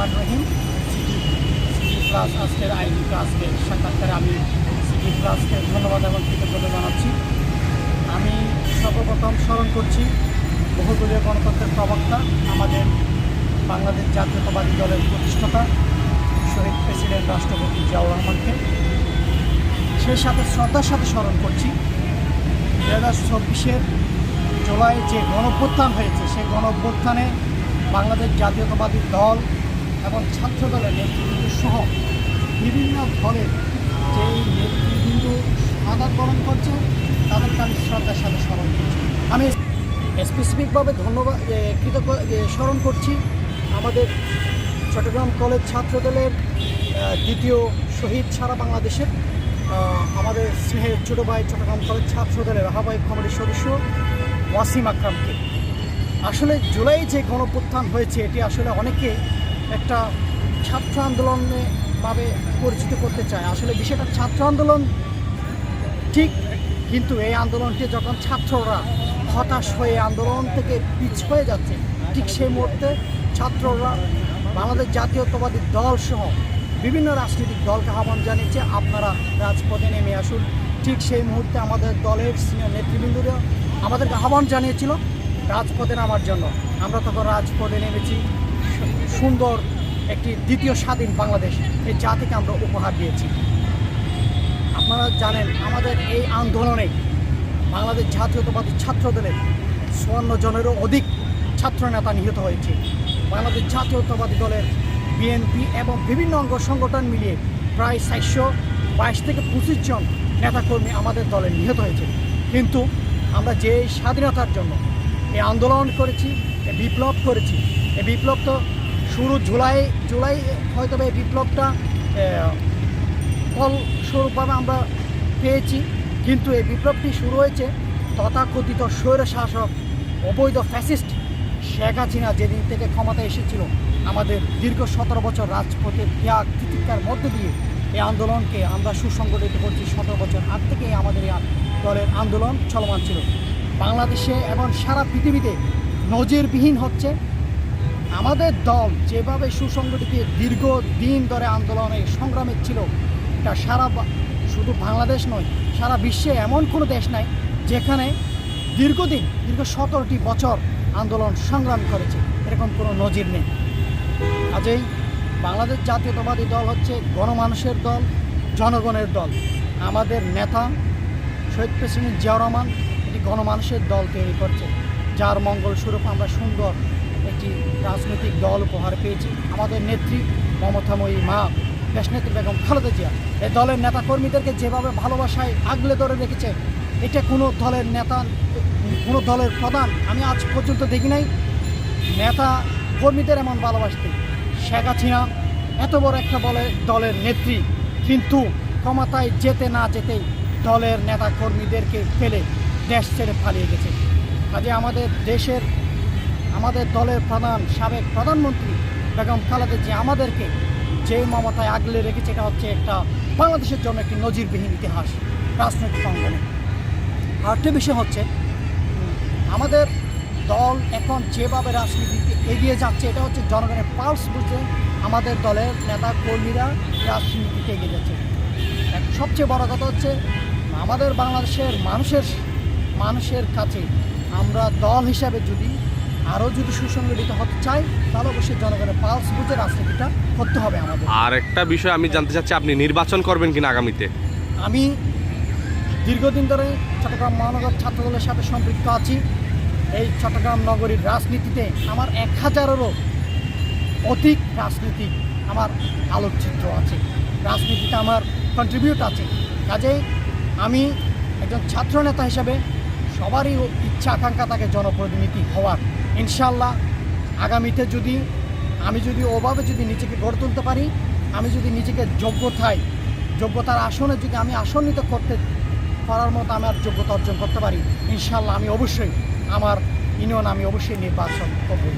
রহমান রহিম। City plus আজকের আয়োজিত আজকের সাক্ষাৎকারে আমি সিটি প্লাসকে ধন্যবাদ এবং কৃতজ্ঞতা জানাচ্ছি। আমি সর্বপ্রথম স্মরণ করছি বহুদলীয় গণতন্ত্রের প্রবক্তা, আমাদের বাংলাদেশ জাতীয়তাবাদী দলের প্রতিষ্ঠাতা শহীদ প্রেসিডেন্ট রাষ্ট্রপতি জিয়াউর রহমানকে। সেই সাথে শ্রদ্ধার সাথে স্মরণ করছি 2024 জুলাই যে গণঅভ্যুত্থান হয়েছে, সেই গণঅভ্যুত্থানে বাংলাদেশ জাতীয়তাবাদী দল এবং ছাত্র দলের নেতৃবৃন্দ সহ বিভিন্ন দলের যেই নেতৃবৃন্দ শাহাদাত বরণ করছে তাদেরকে আমি শ্রদ্ধার সাথে স্মরণ করছি। আমি স্পেসিফিকভাবে ধন্যবাদ স্মরণ করছি আমাদের চট্টগ্রাম কলেজ ছাত্র দলের দ্বিতীয় শহীদ সারা বাংলাদেশের আমাদের স্নেহের ছোটো ভাই চট্টগ্রাম কলেজ ছাত্র দলের আহ্বায়ক কমিটির সদস্য ওয়াসিম আকরামকে। আসলে জুলাই যে গণঅভ্যুত্থান হয়েছে এটি আসলে অনেকে একটা ছাত্র আন্দোলনে ভাবে পরিচিত করতে চায়। আসলে বিষয়টা ছাত্র আন্দোলন ঠিক, কিন্তু এই আন্দোলনটি যখন ছাত্ররা হতাশ হয়ে আন্দোলন থেকে পিছ হয়ে যাচ্ছে, ঠিক সেই মুহূর্তে ছাত্ররা বাংলাদেশ জাতীয়তাবাদী দল সহ বিভিন্ন রাজনৈতিক দলকে আহ্বান জানিয়েছে আপনারা রাজপথে নেমে আসুন। ঠিক সেই মুহূর্তে আমাদের দলের সিনিয়র নেতৃবৃন্দরা আমাদেরকে আহ্বান জানিয়েছিল রাজপথে নামার জন্য। আমরা তখন রাজপথে নেমেছি, সুন্দর একটি দ্বিতীয় স্বাধীন বাংলাদেশ এই জাতিকে আমরা উপহার দিয়েছি। আপনারা জানেন আমাদের এই আন্দোলনে বাংলাদেশ জাতীয়তাবাদী ছাত্র দলের 54 জনেরও অধিক ছাত্র নেতা নিহত হয়েছে। বাংলাদেশ জাতীয়তাবাদী দলের বিএনপি এবং বিভিন্ন অঙ্গ সংগঠন মিলিয়ে প্রায় 422 থেকে 25 জন নেতাকর্মী আমাদের দলে নিহত হয়েছে। কিন্তু আমরা যে স্বাধীনতার জন্য এই আন্দোলন করেছি, এই বিপ্লব করেছি, এই বিপ্লব তো শুরু জুলাই হয়তো এই বিপ্লবটা ফলস্বরূপভাবে আমরা পেয়েছি, কিন্তু এই বিপ্লবটি শুরু হয়েছে তথাকথিত স্বৈরশাসক অবৈধ ফ্যাসিস্ট শেখ হাসিনা যেদিন থেকে ক্ষমতায় এসেছিল। আমাদের দীর্ঘ 17 বছর রাজপথের ত্যাগ তিতিক্ষার মধ্য দিয়ে এই আন্দোলনকে আমরা সুসংগঠিত করছি। 17 বছর আগ থেকেই আমাদের এই দলের আন্দোলন চলমান ছিল। বাংলাদেশে এবং সারা পৃথিবীতে নজিরবিহীন হচ্ছে আমাদের দল যেভাবে সুসংগঠিত দীর্ঘদিন ধরে আন্দোলনে সংগ্রামে ছিল। এটা শুধু বাংলাদেশ নয়, সারা বিশ্বে এমন কোনো দেশ নাই যেখানে দীর্ঘ 17টি বছর আন্দোলন সংগ্রাম করেছে, এরকম কোনো নজির নেই। কাজেই বাংলাদেশ জাতীয়তাবাদী দল হচ্ছে গণমানুষের দল, জনগণের দল। আমাদের নেতা শহীদ প্রেসিডেন্ট জিয়াউর রহমান এটি গণমানুষের দল তৈরি করছে, যার মঙ্গল স্বরূপ আমরা সুন্দর একটি রাজনৈতিক দল উপহার পেয়েছি। আমাদের নেত্রী মমতাময়ী মা দেশনেত্রী বেগম খালেদা জিয়া এই দলের নেতাকর্মীদেরকে যেভাবে ভালোবাসায় আগলে ধরে রেখেছে, এটা কোনো দলের নেতা, কোনো দলের প্রধান আমি আজ পর্যন্ত দেখি নাই নেতা কর্মীদের এমন ভালোবাসতে। শেখ হাসিনা এত বড় একটা দলের নেত্রী, কিন্তু ক্ষমতায় যেতে না যেতেই দলের নেতা কর্মীদেরকে ফেলে দেশ ছেড়ে পালিয়ে গেছে। কাজে আমাদের দলের প্রধান সাবেক প্রধানমন্ত্রী বেগম খালেদা জিয়া আমাদেরকে যে মমতায় আগলে রেখেছে, এটা হচ্ছে একটা বাংলাদেশের জন্য একটি নজিরবিহীন ইতিহাস রাজনৈতিক অঙ্গনে। আরেকটা বিষয় হচ্ছে আমাদের দল এখন যেভাবে রাজনীতিতে এগিয়ে যাচ্ছে, এটা হচ্ছে জনগণের পালস বুঝে আমাদের দলের নেতা কর্মীরা রাজনীতিতে এগিয়ে যাচ্ছে। সবচেয়ে বড় কথা হচ্ছে আমাদের বাংলাদেশের মানুষের কাছে আমরা দল হিসাবে আরও যদি সুসংগঠিত হতে চাই, তাহলে অবশ্যই জনগণের পালস বুঝে রাজনীতিটা করতে হবে আমাদের। আর একটা বিষয় আমি জানতে চাচ্ছি, আপনি নির্বাচন করবেন কিনা আগামীতে? আমি দীর্ঘদিন ধরে চট্টগ্রাম মহানগর ছাত্র দলের সাথে সম্পৃক্ত আছি। এই চট্টগ্রাম নগরীর রাজনীতিতে আমার 1000-এরও অধিক রাজনীতিক আমার আলোকচিত্র আছে, রাজনীতিতে আমার কন্ট্রিবিউট আছে। কাজেই আমি একজন ছাত্র নেতা হিসাবে সবারই ইচ্ছা আকাঙ্ক্ষা থাকে জনপ্রতিনিধি হওয়ার। ইনশাল্লাহ আগামীতে আমি ওভাবে নিজেকে গড়ে তুলতে পারি, আমি যদি নিজেকে যোগ্যতার আসনে আমি আসন্নিত করতে পারার মতো আমার যোগ্যতা অর্জন করতে পারি, ইনশাল্লাহ আমি অবশ্যই আমার ইউনিয়ন অবশ্যই নির্বাচন করবো।